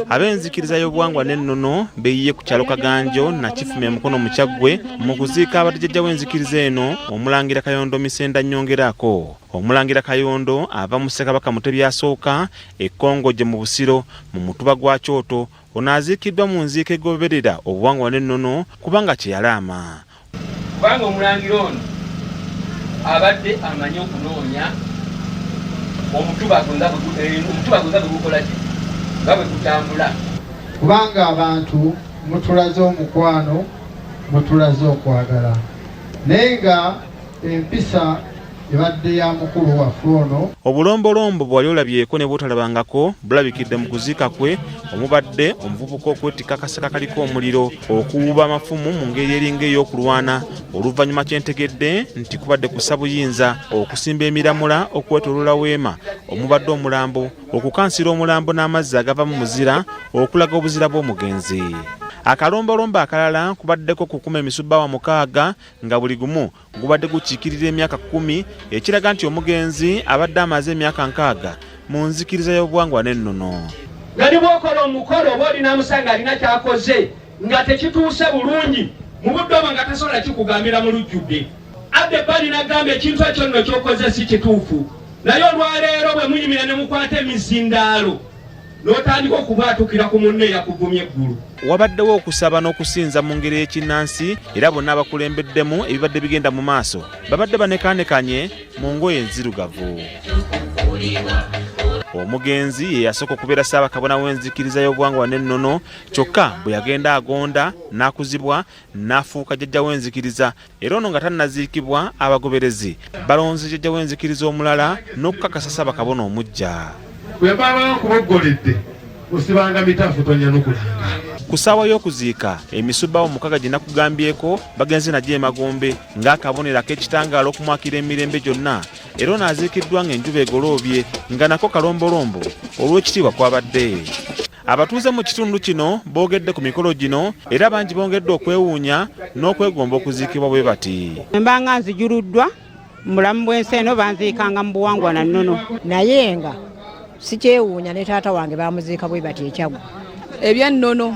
Ab'enzikiriza y'obuwangwa n'ennono beeyiye ku kyalo Kaganjo na Kifumya Mukono mu Kyaggwe mu kuziika abadajjajja w'enzikiriza eno Omulangira Kayondo Misenda nnyongeraako. Omulangira Kayondo ava mu Ssekabaka Mutebi asooka Ekkongoje mu Busiro mu mutuba gwa Kyoto onaaziikiddwa mu nziika egoberera obuwangwa n'ennono kubanga kye yalaama. Kubanga Omulangira ono abadde amanyi okunoonya omutuba gwe gukola ki gabe kutambula. Kubanga abantu mutulaze omukwano mutulaze okwagala nenga empisa ebadde ya mukulu waffe ono. Obulombolombo bwali olabyeko ne bwotalabangako bulabikidde mu kuziika kwe omubadde omuvubuka okwetikka akasaka kaliko omuliro okuwuuba amafumu mu ngeri eringa ey'okulwana oluvannyuma kyentegedde nti kubadde kussa buyinza okusimba emiramula okwetooloola weema omubadde omulambo okukansira omulambo n'amazzi agava mu muzira okulaga obuzira bw'omugenzi. Akalombolombo akalala kubaddeko kukuma emisubbawa 6 nga buli gumu gubadde gukiikirira emyaka 10 ekiraga nti omugenzi abadde amaze emyaka 6 mu nzikiriza y'obuwangwa n'ennono. Nga bw'okola omukolo oba olina amusanga alina kyakoze nga tekituuse bulungi mu budde oba nga tasobola kikugambira mu lujjudde adde bali n'agamba ekintu ekyo nno ky'okoze si kituufu naye olwaleero bwe munyumira ne mukwata emizindaalo n'otandika okubwatukira ku munne eyakugumya eggulu. Wabaddewo okusaba n'okusinza mu ngeri y'ekinnansi era bonna abakulembeddemu ebibadde bigenda mu maaso babadde banekanekanye mu ngoye enzirugavu. Omugenzi ye yasooka okubeera Ssaabakabona w'enzikiriza y'obuwangwa n'ennono kyokka bwe yagenda agonda n'akuzibwa n'afuuka jjajja w'enzikiriza era ono nga tannaziikibwa abagoberezi balonze jjajja w'enzikiriza omulala n'okukakasa Ssaabakabona omuggya. Bwe baba kuboggoledde osibanga mitaafu tonya n'okulanga. Ku ssaawa y'okuziika emisubbawo 6 gye nakugambyeko bagenze nagyo Emagombe ng'akabonero ak'ekitangaala okumwakira emirembe gyonna era onaaziikiddwa ng'enjuba egoloobye nga nako kalombolombo olw'ekitiibwa kwabadde. Abatuuze mu kitundu kino boogedde ku mikolo gino era bangi bongedde okwewuunya n'okwegomba okuziikibwa bwe bati. Mbanga nzijuluddwa mu bulamu bw'ensi eno banziikanga mu buwangwa na nnono naye nga sikyewuunya ne taata wange bamuziika bwe bati Ekyaggwe. Ebyennono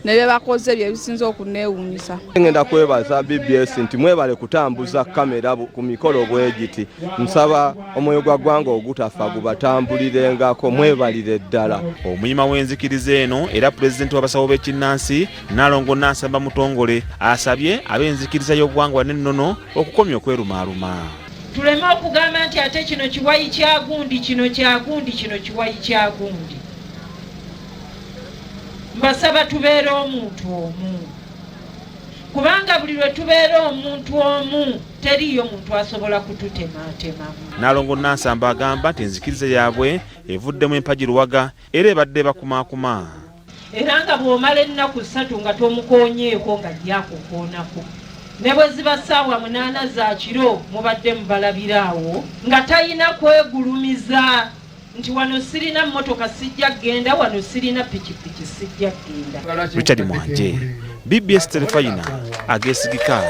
nebye bakoze bye bisinza okuneewuunyisa. Ngenda kwebaza BBS nti mwebale kutambuza kamera ku mikolo bwegiti. Nsaba omwoyo gwa ggwanga ogutafa gubatambulirengako mwebalire ddala. Omuyima w'enzikiriza eno era pulezidenti w'abasawo b'ekinnansi Nalongo Nansamba Mutongole asabye ab'enzikiriza y'obuwangwa n'ennono okukomya okwerumaaluma. Tuleme okugamba nti ate kino kiwayi kya gundi kino kya gundi kino kiwayi kya gundi. Mbasaba tubeere omuntu omu kubanga buli lwe tubeera omuntu omu teriyo muntu asobola kututematemamu. Nalongo Nansamba agamba nti enzikiriza yaabwe evuddemu empagiruwaga era ebadde bakumaakuma. Era nga bw'omala ennaku 3 nga tomukoonyeeko nga gyakukoonako ne bwe ziba ssaawa 8 za kiro mubadde mubalabiraawo nga talina kwegulumiza nti wano sirina mmotoka sijja genda wano sirina pikipiki sijja genda. Richard Mwanje, BBS Telefayina, ageesigika.